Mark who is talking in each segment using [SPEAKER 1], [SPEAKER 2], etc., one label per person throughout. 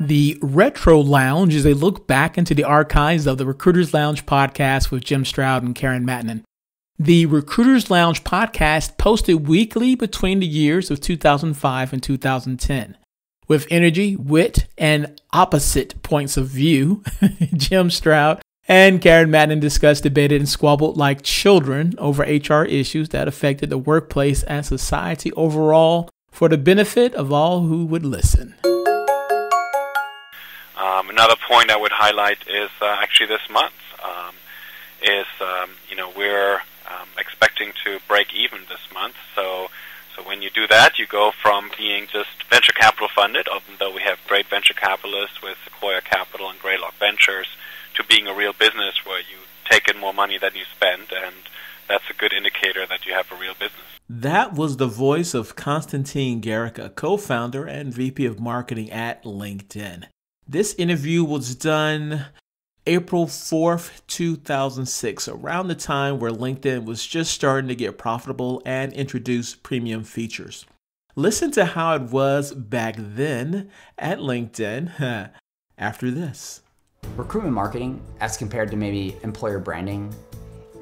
[SPEAKER 1] The Retro Lounge is a look back into the archives of the Recruiters Lounge podcast with Jim Stroud and Karen Mattinen. The Recruiters Lounge podcast posted weekly between the years of 2005 and 2010. With energy, wit, and opposite points of view, Jim Stroud and Karen Mattinen discussed, debated, and squabbled like children over HR issues that affected the workplace and society overall for the benefit of all who would listen.
[SPEAKER 2] Another point I would highlight is actually this month we're expecting to break even this month. So when you do that, you go from being just venture capital funded, even though we have great venture capitalists with Sequoia Capital and Greylock Ventures, to being a real business where you take in more money than you spend, and that's a good indicator that you have a real business.
[SPEAKER 1] That was the voice of Konstantin Guericke, co-founder and VP of Marketing at LinkedIn. This interview was done April 4th, 2006, around the time where LinkedIn was just starting to get profitable and introduce premium features. Listen to how it was back then at LinkedIn after this.
[SPEAKER 3] Recruitment marketing, as compared to maybe employer branding,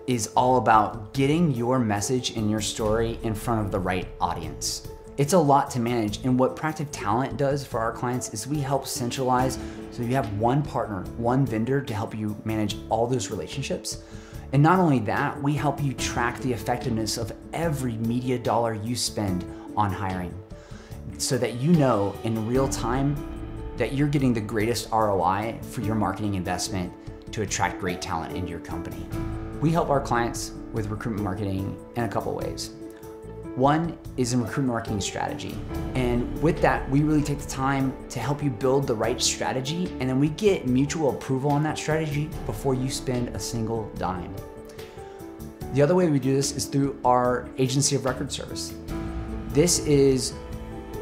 [SPEAKER 3] is all about getting your message and your story in front of the right audience. It's a lot to manage, and what Proactive Talent does for our clients is we help centralize, so you have one partner, one vendor to help you manage all those relationships. And not only that, we help you track the effectiveness of every media dollar you spend on hiring, so that you know in real time that you're getting the greatest ROI for your marketing investment to attract great talent into your company. We help our clients with recruitment marketing in a couple ways. One is in recruitment marketing strategy. And with that, we really take the time to help you build the right strategy, and then we get mutual approval on that strategy before you spend a single dime. The other way we do this is through our agency of record service. This is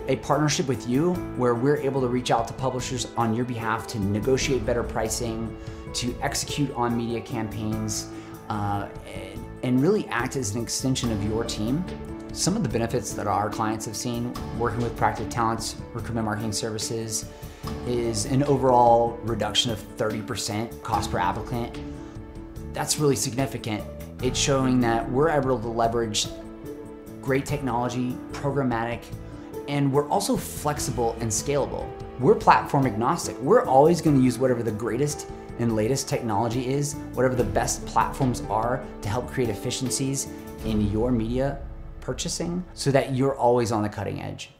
[SPEAKER 3] a partnership with you where we're able to reach out to publishers on your behalf to negotiate better pricing, to execute on media campaigns, and really act as an extension of your team. Some of the benefits that our clients have seen working with Proactive Talent's recruitment marketing services is an overall reduction of 30% cost per applicant. That's really significant. It's showing that we're able to leverage great technology, programmatic, and we're also flexible and scalable. We're platform agnostic. We're always going to use whatever the greatest and latest technology is, whatever the best platforms are to help create efficiencies in your media purchasing, so that you're always on the cutting edge.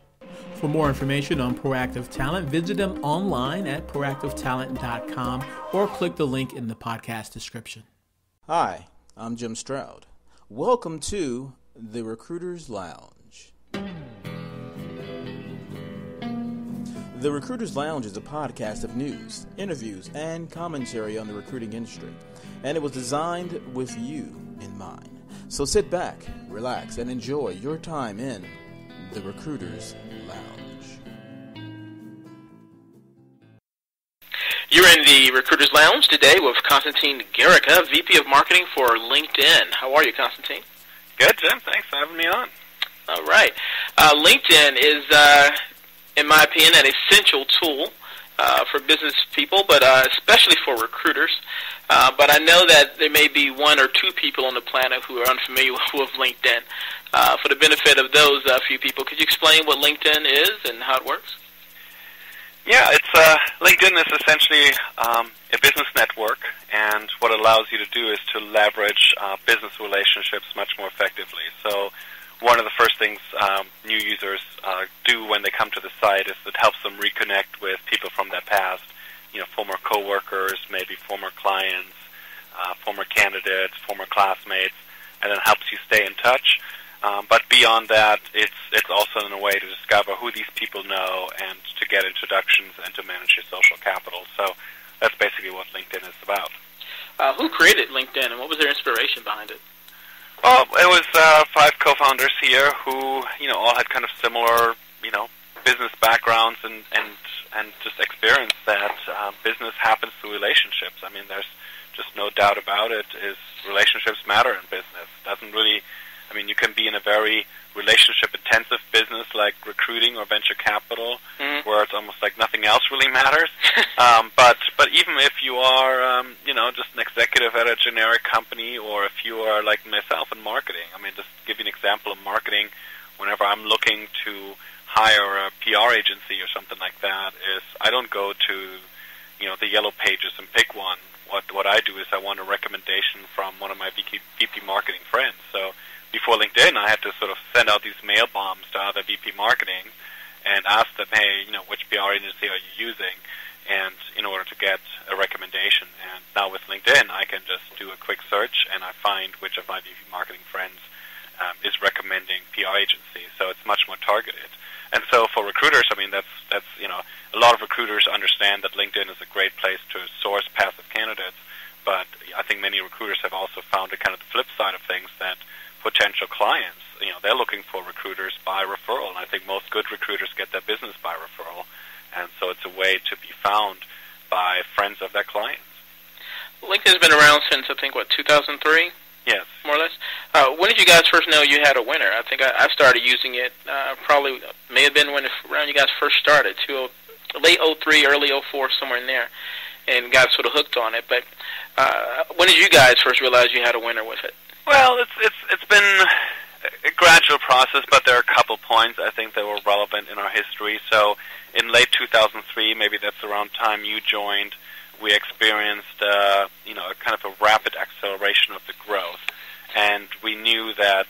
[SPEAKER 1] For more information on Proactive Talent, visit them online at proactivetalent.com or click the link in the podcast description.
[SPEAKER 4] Hi, I'm Jim Stroud. Welcome to the Recruiters Lounge. The Recruiters Lounge is a podcast of news, interviews, and commentary on the recruiting industry, and it was designed with you in mind. So sit back, relax, and enjoy your time in the Recruiters Lounge.
[SPEAKER 5] You're in the Recruiters Lounge today with Konstantin Guericke, VP of Marketing for LinkedIn. How are you, Konstantin?
[SPEAKER 2] Good, Jim. Thanks for having me on.
[SPEAKER 5] All right. LinkedIn is, in my opinion, an essential tool for business people, but especially for recruiters. But I know that there may be one or two people on the planet who are unfamiliar with LinkedIn. For the benefit of those few people, could you explain what LinkedIn is and how it works?
[SPEAKER 2] Yeah, LinkedIn is essentially a business network, and what it allows you to do is to leverage business relationships much more effectively. So one of the first things new users do when they come to the site is it helps them reconnect with people from their past, former coworkers, maybe former clients, former candidates, former classmates, and then helps you stay in touch. But beyond that, it's also in a way to discover who these people know and to get introductions and to manage your social capital. So that's basically what LinkedIn is about.
[SPEAKER 5] Who created LinkedIn, and what was their inspiration behind it?
[SPEAKER 2] Well, it was 5 co-founders here who, all had kind of similar, business backgrounds and just experience that business happens through relationships. I mean, there's just no doubt about it, is relationships matter in business. You can be in a very relationship-intensive business like recruiting or venture capital, where it's almost like nothing else really matters. But even if you are, just an executive at a generic company, or if you are like myself in marketing, I mean, just to give you an example of marketing, whenever I'm looking to hire a PR agency or something like that, is I don't go to, the yellow pages and pick one. What I do is I want a recommendation from one of my VP marketing friends. So before LinkedIn, I had to sort of send out these mail bombs to other VP marketing and ask them, hey, which PR agency are you using, and in order to get a recommendation. And now with LinkedIn, I can just do a quick search, and I find which of my VP marketing friends is recommending PR agency. So it's much more targeted. And so for recruiters, I mean, that's a lot of recruiters understand that LinkedIn is a great place to source passive candidates, but I think many recruiters have also found a kind of the flip side of things, that potential clients, they're looking for recruiters by referral, and I think most good recruiters get their business by referral, and so it's a way to be found by friends of their clients.
[SPEAKER 5] LinkedIn's been around since, I think, 2003?
[SPEAKER 2] Yes.
[SPEAKER 5] More or less. When did you guys first know you had a winner? I think I started using it, probably may have been around you guys first started, late 03, early 04, somewhere in there, and got sort of hooked on it. But when did you guys first realize you had a winner with it?
[SPEAKER 2] Well, it's been a gradual process, but there are a couple points I think that were relevant in our history. So in late 2003, maybe that's around time you joined, we experienced a kind of a rapid acceleration of the growth, and we knew that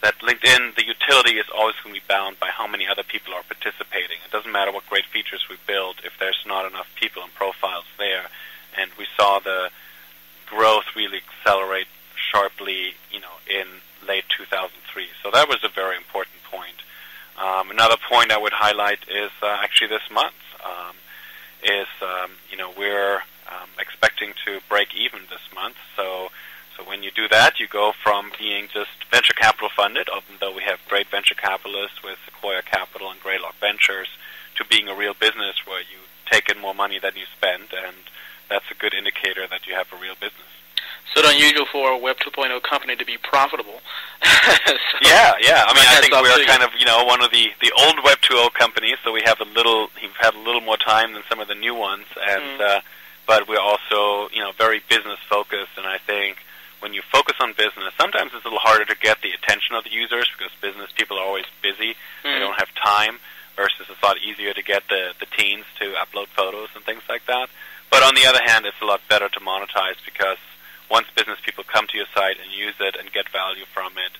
[SPEAKER 2] that LinkedIn, the utility is always going to be bound by how many other people are participating. It doesn't matter what great features we build if there's not enough people and profiles there. And we saw the growth really accelerate sharply, in late 2003. So that was a very important point. Another point I would highlight is actually this month. We're expecting to break even this month. So when you do that, you go from being just venture capital funded, even though we have great venture capitalists with Sequoia Capital and Greylock Ventures, to being a real business where you take in more money than you spend, and that's a good indicator that you have a real business.
[SPEAKER 5] So it's unusual for a Web 2.0 company to be profitable.
[SPEAKER 2] Yeah. I mean, I think we're kind of, one of the old Web 2.0 companies, so we've had a little more time than some of the new ones, and but we're also, very business focused, and I think when you focus on business, sometimes it's a little harder to get the attention of the users because business people are always busy. They don't have time, versus it's a lot easier to get the teens to upload photos and things like that. But on the other hand, it's a lot better to monetize because once business people come to your site and use it and get value from it,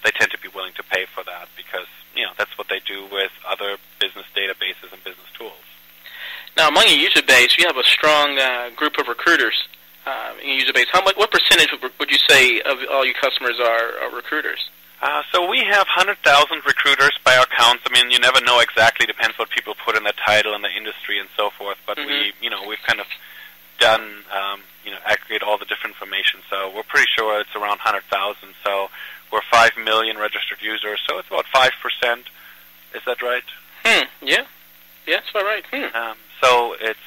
[SPEAKER 2] they tend to be willing to pay for that because, that's what they do with other business databases and business tools.
[SPEAKER 5] Now, among your user base, you have a strong group of recruiters in your user base. What percentage would you say of all your customers are recruiters?
[SPEAKER 2] So we have 100,000 recruiters by our counts. I mean, you never know exactly. Depends what people put in the title and the industry and so forth. But we've kind of done, aggregate all the different information. So we're pretty sure it's around 100,000. So we're 5 million registered users. So it's about 5%. Is that right?
[SPEAKER 5] Yeah. Yeah, that's about right.
[SPEAKER 2] So it's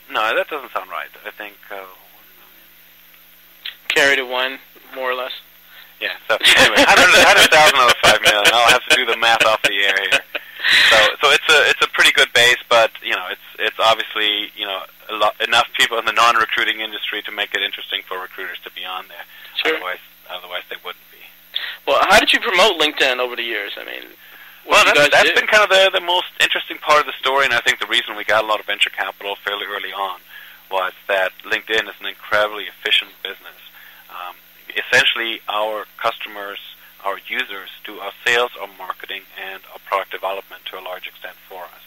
[SPEAKER 2] no, that doesn't sound right. I think 1 million.
[SPEAKER 5] Carry to 1, more or less.
[SPEAKER 2] Yeah. So anyway, 100,000 out of 5 million. I'll have to do the math off the air here. So it's a pretty good base, but it's obviously enough people in the non-recruiting industry to make it interesting for recruiters to be on there.
[SPEAKER 5] Sure.
[SPEAKER 2] Otherwise they wouldn't be.
[SPEAKER 5] Well, how did you promote LinkedIn over the years? I mean,
[SPEAKER 2] that's been kind of the most interesting part of the story, and I think the reason we got a lot of venture capital fairly early on was that LinkedIn is an incredibly efficient business. Essentially, our customers, our users, do our sales, our marketing, and our product development to a large extent for us.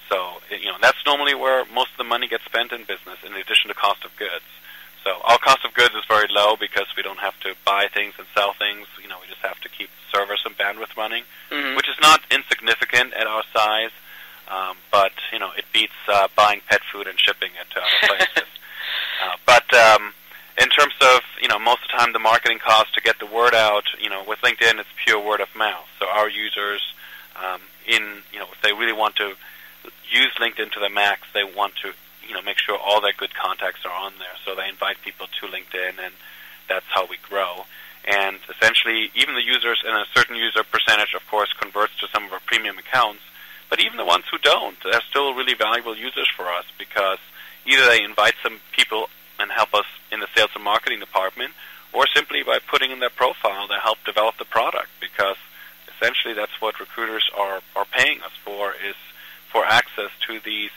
[SPEAKER 2] So, that's normally where most of the money gets spent in business, in addition to cost of goods. So our cost of goods is very low because we don't have to buy things and sell things. We just have to keep servers and bandwidth running, which is not insignificant at our size, but, it beats buying pet food and shipping it to other places. But in terms of, most of the time the marketing cost to get the word out, with LinkedIn it's pure word of mouth. So our users, if they really want to use LinkedIn to the max, they want to make sure all their good contacts are on there. So they invite people to LinkedIn, and that's how we grow. And essentially, even the users, and a certain user percentage, of course, converts to some of our premium accounts. But even the ones who don't, they're still really valuable users for us, because either they invite some people and help us in the sales and marketing department, or simply by putting in their profile, they help develop the product, because essentially that's what recruiters are paying us for, is for access to these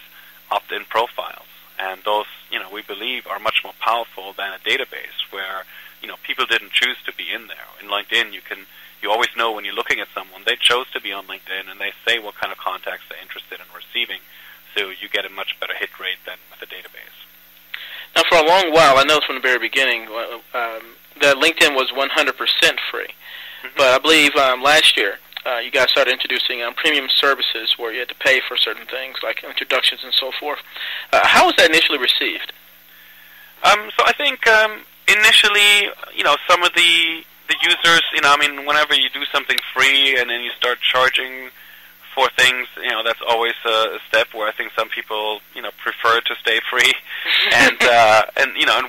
[SPEAKER 2] opt-in profiles. And those, we believe, are much more powerful than a database where, people didn't choose to be in there. In LinkedIn, you always know when you're looking at someone, they chose to be on LinkedIn, and they say what kind of contacts they're interested in receiving, so you get a much better hit rate than with a database.
[SPEAKER 5] Now, for a long while, I know from the very beginning, that LinkedIn was 100% free. But I believe last year, you guys started introducing premium services where you had to pay for certain things, like introductions and so forth. How was that initially received?
[SPEAKER 2] So I think initially, some of the users, whenever you do something free and then you start charging for things, that's always a step where I think some people, prefer to stay free, and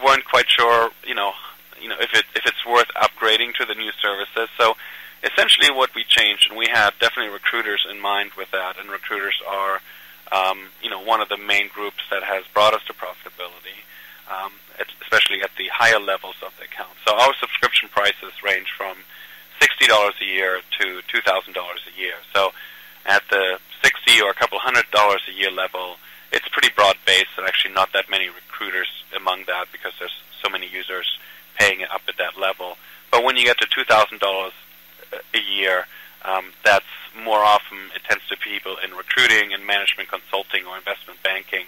[SPEAKER 2] weren't quite sure, if it's worth upgrading to the new services. So essentially what we changed, and we had definitely recruiters in mind with that, and recruiters are, one of the main groups that has brought us to profitability, especially at the higher levels of the account. So our subscription prices range from $60 a year to $2,000 a year. So at the $60 or a couple $100 a year level, it's pretty broad-based, and actually not that many recruiters among that, because there's so many users paying it up at that level. But when you get to $2,000 a year, that's more often, it tends to people in recruiting and management consulting or investment banking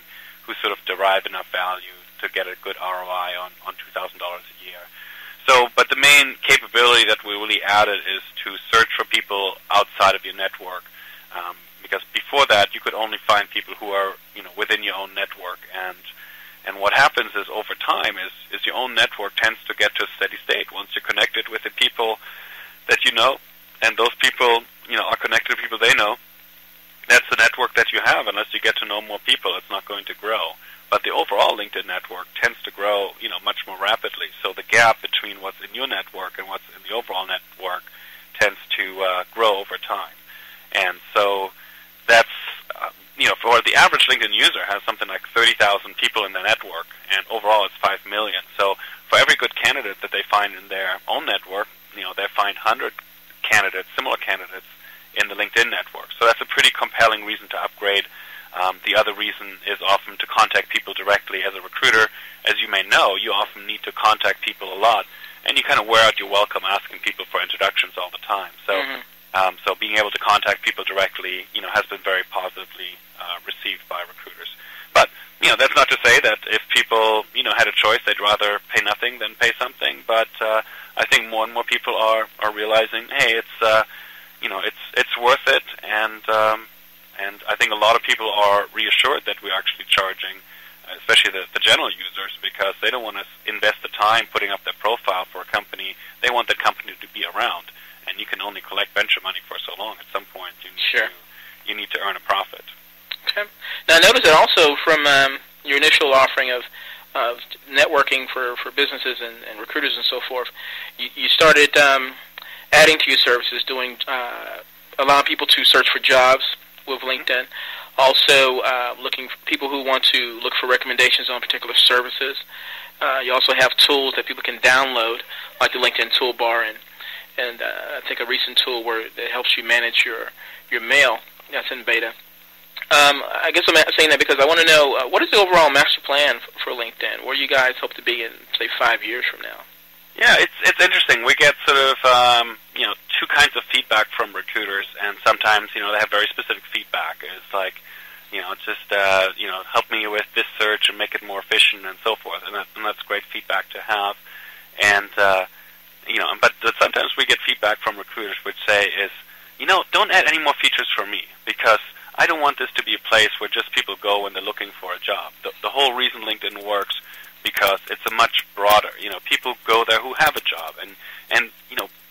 [SPEAKER 2] who sort of derive enough value to get a good ROI on $2,000 a year. So, but the main capability that we really added is to search for people outside of your network, because before that you could only find people who are within your own network, and what happens is over time is your own network tends to get to a steady state once you're connected with the people that you know, and those people are connected to people they know. That's the network that you have. Unless you get to know more people, it's not going to grow. But the overall LinkedIn network tends to grow, much more rapidly. So the gap between what's in your network and what's in the overall network tends to grow over time. And so that's, for the average LinkedIn user has something like 30,000 people in their network, and overall it's 5 million. So for every good candidate that they find in their own network, they find 100 candidates, similar candidates, in the LinkedIn network. So that's a pretty compelling reason to upgrade. The other reason is often to contact people directly. As a recruiter, as you may know, you often need to contact people a lot, and you kind of wear out your welcome asking people for introductions all the time. So, so being able to contact people directly, has been very positively received by recruiters. But that's not to say that if people, had a choice, they'd rather pay nothing than pay something. But I think more and more people are realizing, hey, it's worth it, and I think a lot of people are reassured that we're actually charging, especially the general users, because they don't want to invest the time putting up their profile for a company. They want that company to be around, and you can only collect venture money for so long. At some point, you need to earn a profit.
[SPEAKER 5] Okay. Now, I noticed that also from your initial offering of networking for businesses and recruiters and so forth, you started adding to your services, allowing people to search for jobs with LinkedIn. Also, looking for people who want to look for recommendations on particular services. You also have tools that people can download, like the LinkedIn toolbar, and I think a recent tool where it helps you manage your mail. That's in beta. I guess I'm saying that because I want to know what is the overall master plan for LinkedIn? Where you guys hope to be in, say, 5 years from now?
[SPEAKER 2] Yeah, it's interesting. We get sort of two kinds of feedback from recruiters, and sometimes they have very specific feedback. It's like just help me with this search and make it more efficient and so forth, and that's great feedback to have. And but sometimes we get feedback from recruiters which say is don't add any more features for me, because I don't want this to be a place where just people go when they're looking for a job. The whole reason LinkedIn works, because it's a much broader, people go there who have a job, and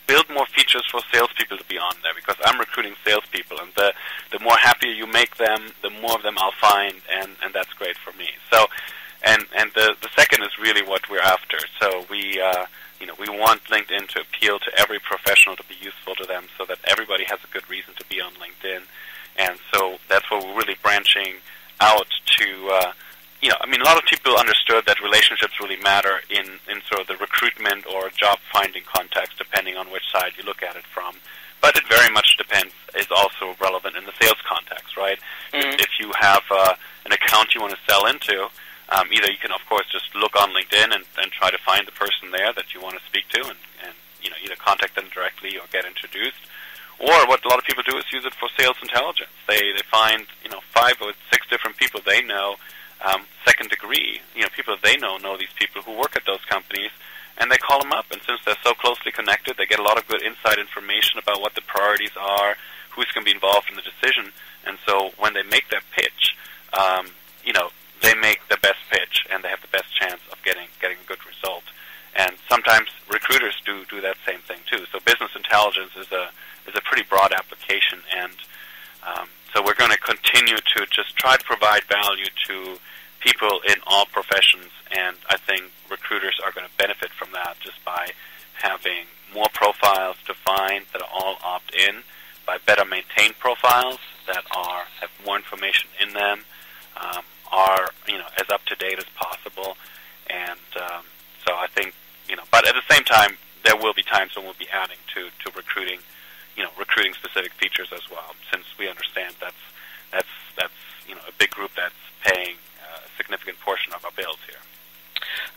[SPEAKER 2] build more features for salespeople to be on there, because I'm recruiting salespeople, and the more happier you make them, the more of them I'll find, and that's great for me. So, and the second is really what we're after. So we We want LinkedIn to appeal to every professional, to be useful to them, so that everybody has a good reason to be on LinkedIn. And so that's where we're really branching out to, a lot of people understood that relationships really matter in sort of the recruitment or job-finding context, depending on which side you look at it from. But it very much depends, is also relevant in the sales context, right? Mm-hmm. If you have an account you want to sell into, either you can, of course, just look on LinkedIn and try to find the person there that you want to speak to and either contact them directly or get introduced. Or what a lot of people do is use it for sales intelligence. They find, 5 or 6 different people they know, second degree, people they know these people who work at those companies, and they call them up. And since they're so closely connected, they get a lot of good inside information about what the priorities are, who's going to be involved in the decision. And so when they make their pitch, they make the best pitch, and they have the best chance of getting a good result. And sometimes recruiters do that same thing too. So business intelligence is a pretty broad application, and so we're going to continue to just try to provide value to people in all professions, and I think recruiters are going to benefit from that just by having more profiles to find that are all opt-in, by better maintained profiles that have more information in them, are as up to date as possible, and so I think but at the same time there will be times when we'll be adding to recruiting, recruiting specific features as well, since we understand that's a big group that's paying a significant portion of our bills here.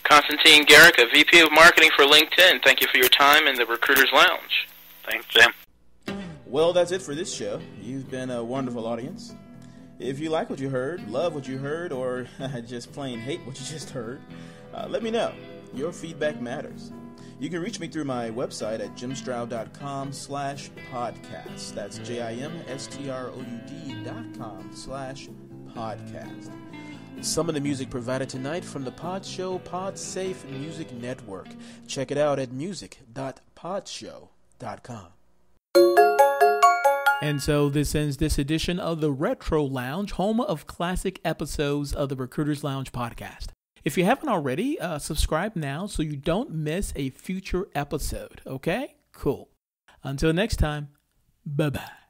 [SPEAKER 5] Konstantin Guericke, VP of Marketing for LinkedIn. Thank you for your time in the Recruiters Lounge.
[SPEAKER 2] Thanks, Jim.
[SPEAKER 4] Well, that's it for this show. You've been a wonderful audience. If you like what you heard, love what you heard, or just plain hate what you just heard, let me know. Your feedback matters. You can reach me through my website at jimstroud.com/podcast. That's JIMSTROUD.com/podcast. Some of the music provided tonight from the Pod Show PodSafe Music Network. Check it out at music.podshow.com.
[SPEAKER 1] And so this ends this edition of the Retro Lounge, home of classic episodes of the Recruiters Lounge podcast. If you haven't already, subscribe now so you don't miss a future episode. Okay? Cool. Until next time, bye-bye.